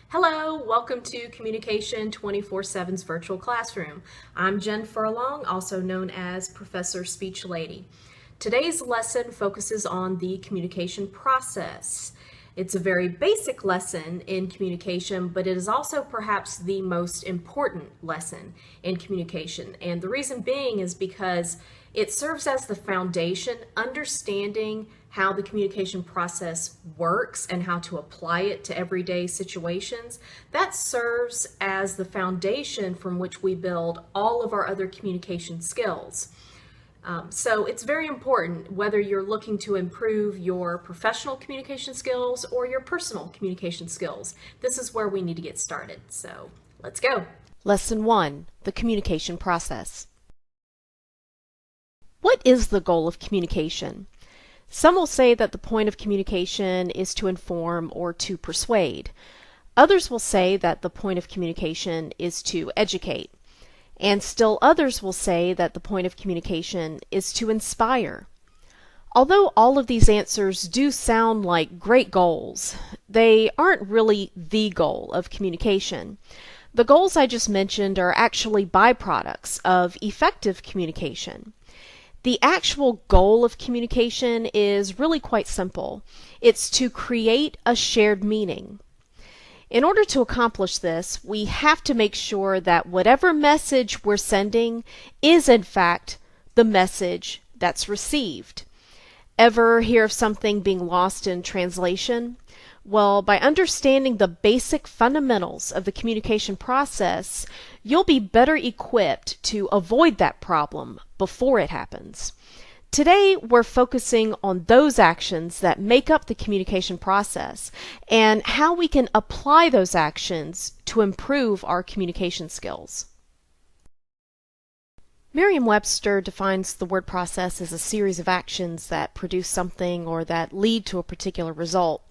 Hello, welcome to Communication 24/7's virtual classroom. I'm Jen Furlong, also known as Professor Speech Lady. Today's lesson focuses on the communication process. It's a very basic lesson in communication, but it is also perhaps the most important lesson in communication. And the reason being is because it serves as the foundation, understanding how the communication process works and how to apply it to everyday situations. That serves as the foundation from which we build all of our other communication skills. So it's very important whether you're looking to improve your professional communication skills or your personal communication skills. This is where we need to get started. So let's go. Lesson 1. The communication process. What is the goal of communication? Some will say that the point of communication is to inform or to persuade. Others will say that the point of communication is to educate. And still others will say that the point of communication is to inspire. Although all of these answers do sound like great goals, they aren't really the goal of communication. The goals I just mentioned are actually byproducts of effective communication. The actual goal of communication is really quite simple. It's to create a shared meaning. In order to accomplish this, we have to make sure that whatever message we're sending is in fact the message that's received. Ever hear of something being lost in translation? Well, by understanding the basic fundamentals of the communication process, you'll be better equipped to avoid that problem before it happens. Today, we're focusing on those actions that make up the communication process and how we can apply those actions to improve our communication skills. Merriam-Webster defines the word process as a series of actions that produce something or that lead to a particular result.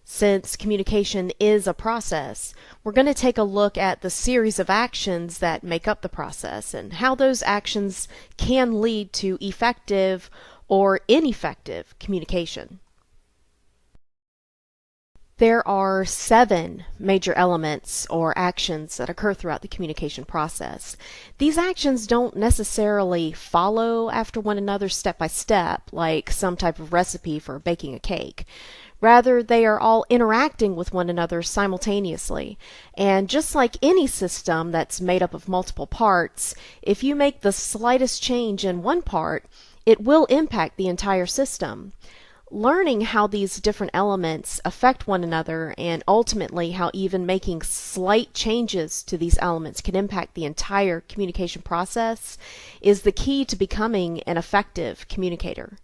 Since communication is a process, we're going to take a look at the series of actions that make up the process and how those actions can lead to effective or ineffective communication. There are 7 major elements or actions that occur throughout the communication process. These actions don't necessarily follow after one another step by step, like some type of recipe for baking a cake. Rather, they are all interacting with one another simultaneously. And just like any system that's made up of multiple parts, if you make the slightest change in one part, it will impact the entire system. Learning how these different elements affect one another and ultimately how even making slight changes to these elements can impact the entire communication process is the key to becoming an effective communicator.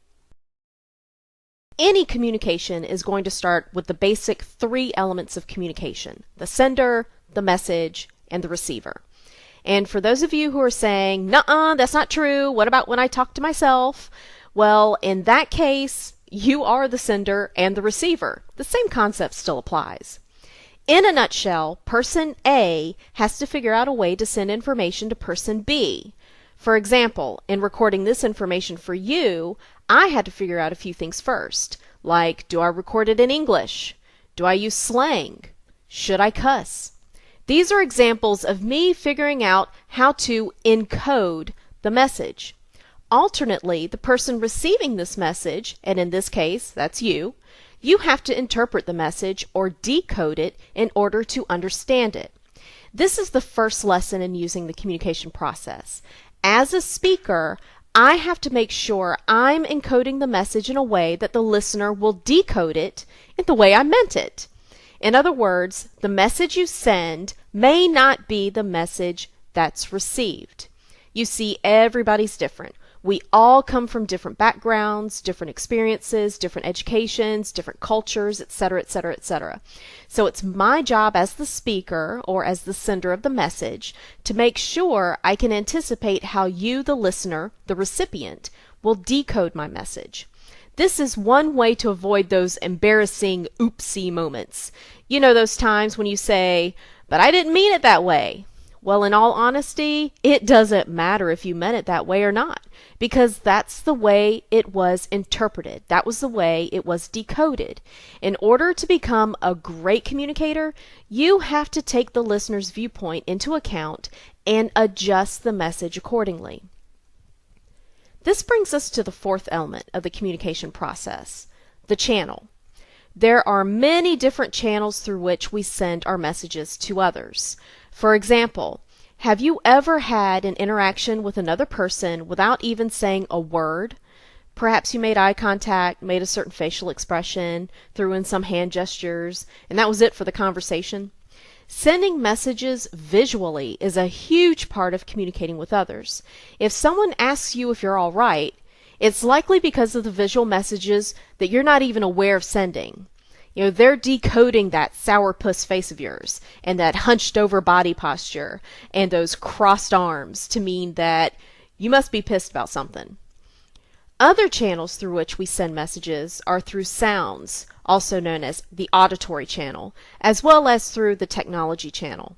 Any communication is going to start with the basic 3 elements of communication: the sender, the message, and the receiver. And for those of you who are saying, "Nuh-uh, that's not true, what about when I talk to myself?" Well, in that case, you are the sender and the receiver. The same concept still applies. In a nutshell, person A has to figure out a way to send information to person B. For example, in recording this information for you, I had to figure out a few things first, like, do I record it in English? Do I use slang? Should I cuss? These are examples of me figuring out how to encode the message. Alternately, the person receiving this message, and in this case, that's you have to interpret the message or decode it in order to understand it. This is the first lesson in using the communication process. As a speaker, I have to make sure I'm encoding the message in a way that the listener will decode it in the way I meant it. In other words, the message you send may not be the message that's received. You see, everybody's different. We all come from different backgrounds, different experiences, different educations, different cultures, etc., etc., etc. So it's my job as the speaker or as the sender of the message to make sure I can anticipate how you, the listener, the recipient, will decode my message. This is one way to avoid those embarrassing oopsie moments. You know those times when you say, "But I didn't mean it that way." Well, in all honesty, it doesn't matter if you meant it that way or not, because that's the way it was interpreted. That was the way it was decoded. In order to become a great communicator, you have to take the listener's viewpoint into account and adjust the message accordingly. This brings us to the fourth element of the communication process, the channel. There are many different channels through which we send our messages to others. For example, have you ever had an interaction with another person without even saying a word? Perhaps you made eye contact, made a certain facial expression, threw in some hand gestures, and that was it for the conversation. Sending messages visually is a huge part of communicating with others. If someone asks you if you're all right, it's likely because of the visual messages that you're not even aware of sending. You know, they're decoding that sourpuss face of yours and that hunched over body posture and those crossed arms to mean that you must be pissed about something. Other channels through which we send messages are through sounds, also known as the auditory channel, as well as through the technology channel.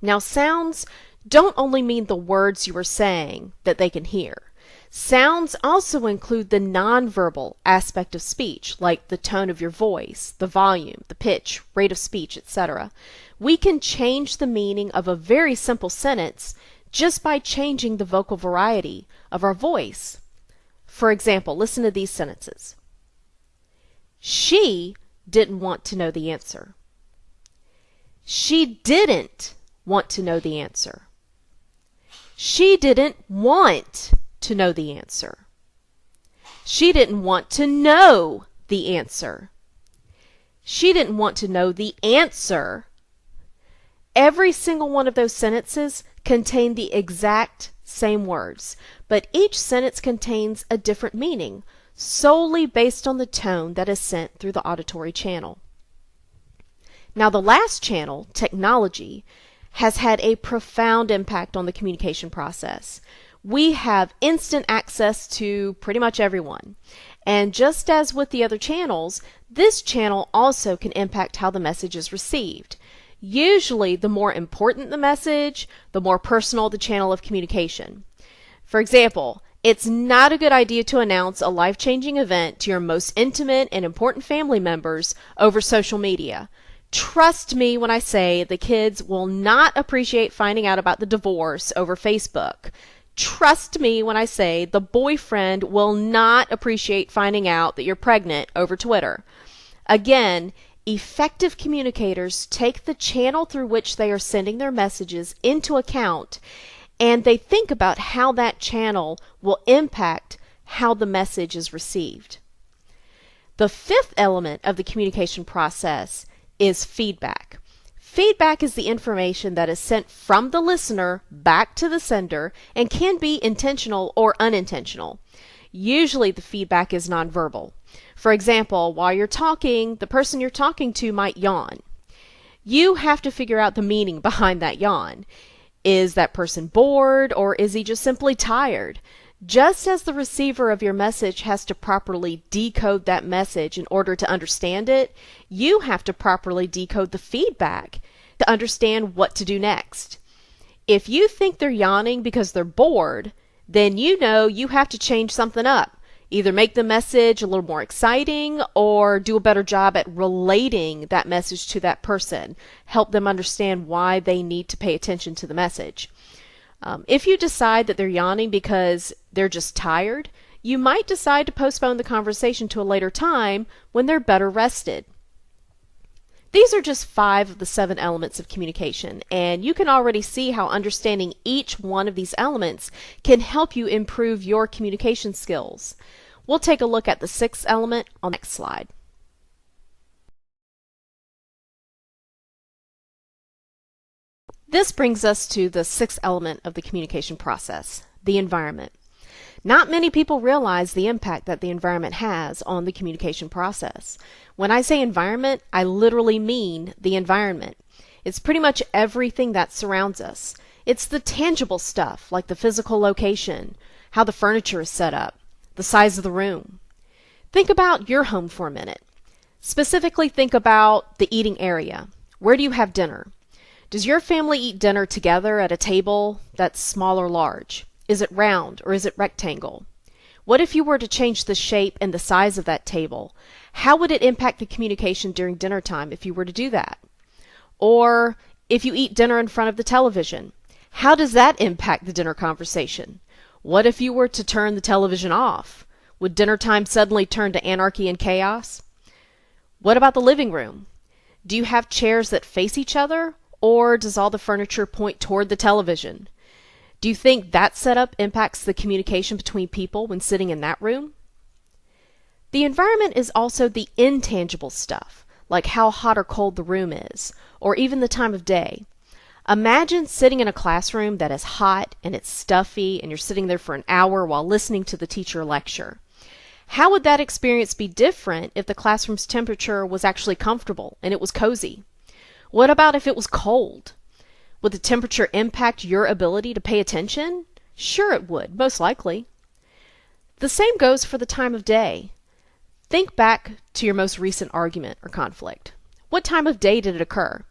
Now, sounds don't only mean the words you are saying that they can hear. Sounds also include the nonverbal aspect of speech, like the tone of your voice, the volume, the pitch, rate of speech, etc. We can change the meaning of a very simple sentence just by changing the vocal variety of our voice. For example, listen to these sentences. She didn't want to know the answer. She didn't want to know the answer. She didn't want to know the answer. She didn't want to know the answer. She didn't want to know the answer. Every single one of those sentences contain the exact same words, but each sentence contains a different meaning, solely based on the tone that is sent through the auditory channel. Now, the last channel, technology, has had a profound impact on the communication process. We have instant access to pretty much everyone. And just as with the other channels, this channel also can impact how the message is received. Usually, the more important the message, the more personal the channel of communication. For example, it's not a good idea to announce a life-changing event to your most intimate and important family members over social media. Trust me when I say the kids will not appreciate finding out about the divorce over Facebook. Trust me when I say the boyfriend will not appreciate finding out that you're pregnant over Twitter. Again, effective communicators take the channel through which they are sending their messages into account, and they think about how that channel will impact how the message is received. The fifth element of the communication process is feedback. Feedback is the information that is sent from the listener back to the sender and can be intentional or unintentional. Usually the feedback is nonverbal. For example, while you're talking, the person you're talking to might yawn. You have to figure out the meaning behind that yawn. Is that person bored, or is he just simply tired? Just as the receiver of your message has to properly decode that message in order to understand it, you have to properly decode the feedback to understand what to do next. If you think they're yawning because they're bored, then you know you have to change something up. Either make the message a little more exciting or do a better job at relating that message to that person. Help them understand why they need to pay attention to the message. If you decide that they're yawning because they're just tired, you might decide to postpone the conversation to a later time when they're better rested. These are just 5 of the 7 elements of communication, and you can already see how understanding each one of these elements can help you improve your communication skills. We'll take a look at the 6th element on the next slide. This brings us to the 6th element of the communication process, the environment. Not many people realize the impact that the environment has on the communication process. When I say environment, I literally mean the environment. It's pretty much everything that surrounds us. It's the tangible stuff, like the physical location, how the furniture is set up, the size of the room. Think about your home for a minute. Specifically, think about the eating area. Where do you have dinner? Does your family eat dinner together at a table that's small or large? Is it round or is it rectangle? What if you were to change the shape and the size of that table? How would it impact the communication during dinner time if you were to do that? Or if you eat dinner in front of the television, how does that impact the dinner conversation? What if you were to turn the television off? Would dinner time suddenly turn to anarchy and chaos? What about the living room? Do you have chairs that face each other, or does all the furniture point toward the television? Do you think that setup impacts the communication between people when sitting in that room? The environment is also the intangible stuff, like how hot or cold the room is, or even the time of day. Imagine sitting in a classroom that is hot and it's stuffy and you're sitting there for an hour while listening to the teacher lecture. How would that experience be different if the classroom's temperature was actually comfortable and it was cozy? What about if it was cold? Would the temperature impact your ability to pay attention? Sure it would, most likely. The same goes for the time of day. Think back to your most recent argument or conflict. What time of day did it occur?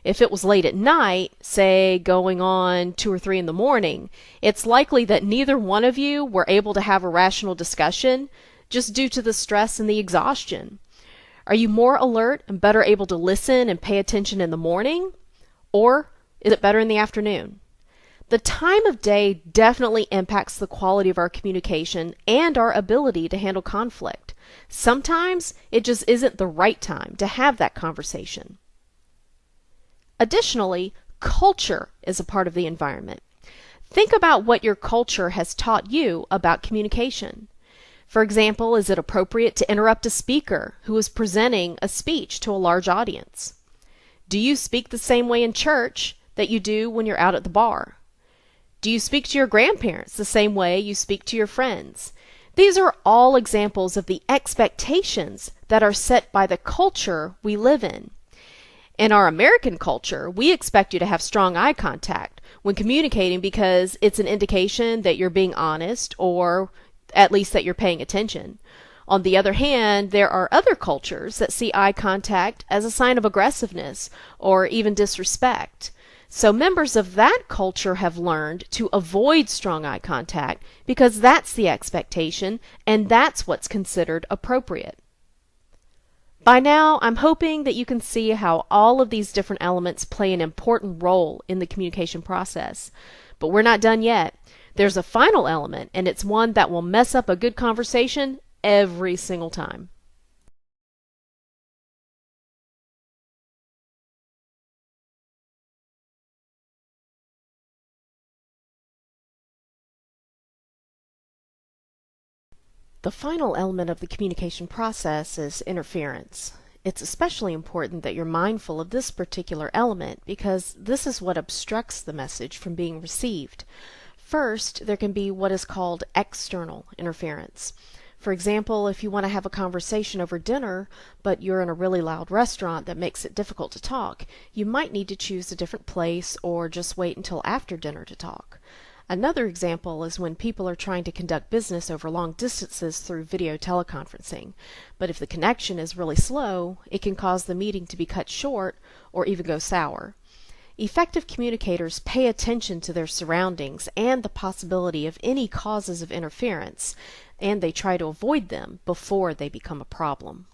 If it was late at night, say going on 2 or 3 in the morning, it's likely that neither one of you were able to have a rational discussion just due to the stress and the exhaustion. Are you more alert and better able to listen and pay attention in the morning? Or is it better in the afternoon? The time of day definitely impacts the quality of our communication and our ability to handle conflict. Sometimes it just isn't the right time to have that conversation. Additionally, culture is a part of the environment. Think about what your culture has taught you about communication. For example, is it appropriate to interrupt a speaker who is presenting a speech to a large audience? Do you speak the same way in church that you do when you're out at the bar? Do you speak to your grandparents the same way you speak to your friends? These are all examples of the expectations that are set by the culture we live in. In our American culture, we expect you to have strong eye contact when communicating because it's an indication that you're being honest, or at least that you're paying attention. On the other hand, there are other cultures that see eye contact as a sign of aggressiveness or even disrespect. So members of that culture have learned to avoid strong eye contact because that's the expectation and that's what's considered appropriate. By now, I'm hoping that you can see how all of these different elements play an important role in the communication process. But we're not done yet. There's a final element, and it's one that will mess up a good conversation every single time. The final element of the communication process is interference. It's especially important that you're mindful of this particular element because this is what obstructs the message from being received. First, there can be what is called external interference. For example, if you want to have a conversation over dinner, but you're in a really loud restaurant that makes it difficult to talk, you might need to choose a different place or just wait until after dinner to talk. Another example is when people are trying to conduct business over long distances through video teleconferencing. But if the connection is really slow, it can cause the meeting to be cut short or even go sour. Effective communicators pay attention to their surroundings and the possibility of any causes of interference, and they try to avoid them before they become a problem.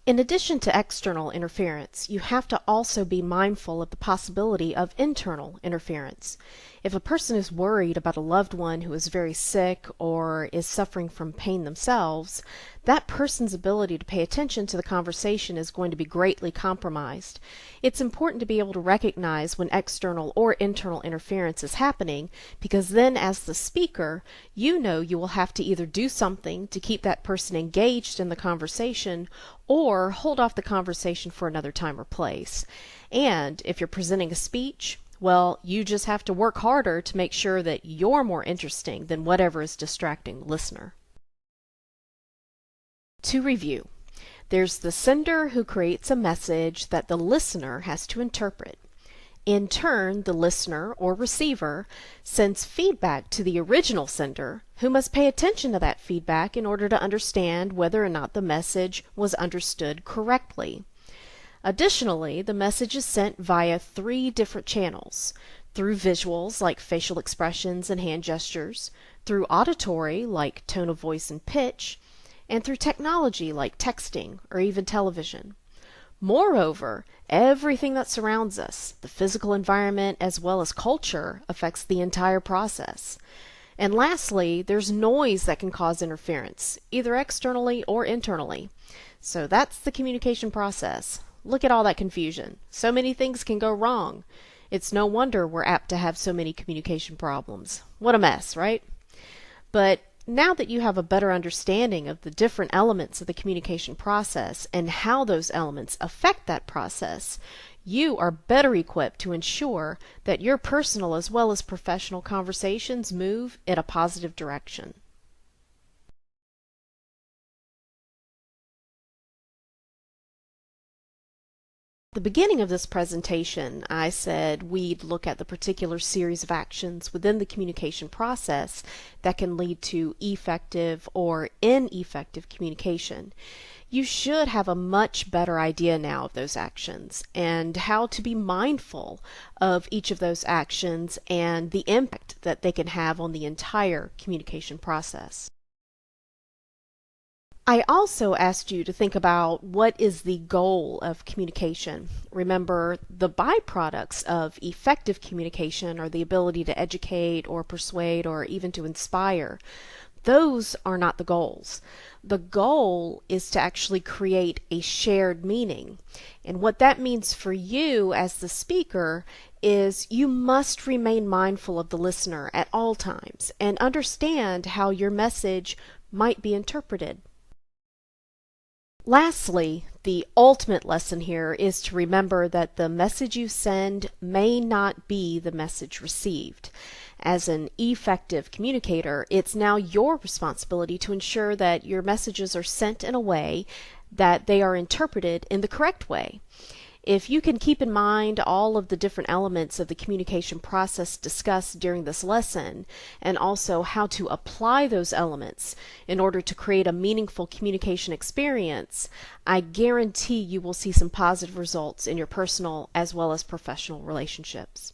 In addition to external interference, you have to also be mindful of the possibility of internal interference. If a person is worried about a loved one who is very sick or is suffering from pain themselves, that person's ability to pay attention to the conversation is going to be greatly compromised. It's important to be able to recognize when external or internal interference is happening, because then as the speaker, you know you will have to either do something to keep that person engaged in the conversation or hold off the conversation for another time or place. And if you're presenting a speech, well, you just have to work harder to make sure that you're more interesting than whatever is distracting the listener. To review, there's the sender who creates a message that the listener has to interpret. In turn, the listener or receiver sends feedback to the original sender, who must pay attention to that feedback in order to understand whether or not the message was understood correctly. Additionally, the message is sent via 3 different channels: through visuals like facial expressions and hand gestures, through auditory like tone of voice and pitch, and through technology like texting or even television. Moreover, everything that surrounds us, the physical environment as well as culture, affects the entire process. And lastly, there's noise that can cause interference, either externally or internally. So that's the communication process. Look at all that confusion. So many things can go wrong. It's no wonder we're apt to have so many communication problems. What a mess, right? But now that you have a better understanding of the different elements of the communication process and how those elements affect that process, you are better equipped to ensure that your personal as well as professional conversations move in a positive direction. At the beginning of this presentation, I said we'd look at the particular series of actions within the communication process that can lead to effective or ineffective communication. You should have a much better idea now of those actions and how to be mindful of each of those actions and the impact that they can have on the entire communication process. I also asked you to think about what is the goal of communication. Remember, the byproducts of effective communication are the ability to educate or persuade or even to inspire. Those are not the goals. The goal is to actually create a shared meaning. And what that means for you as the speaker is you must remain mindful of the listener at all times and understand how your message might be interpreted. Lastly, the ultimate lesson here is to remember that the message you send may not be the message received. As an effective communicator, it's now your responsibility to ensure that your messages are sent in a way that they are interpreted in the correct way. If you can keep in mind all of the different elements of the communication process discussed during this lesson, and also how to apply those elements in order to create a meaningful communication experience, I guarantee you will see some positive results in your personal as well as professional relationships.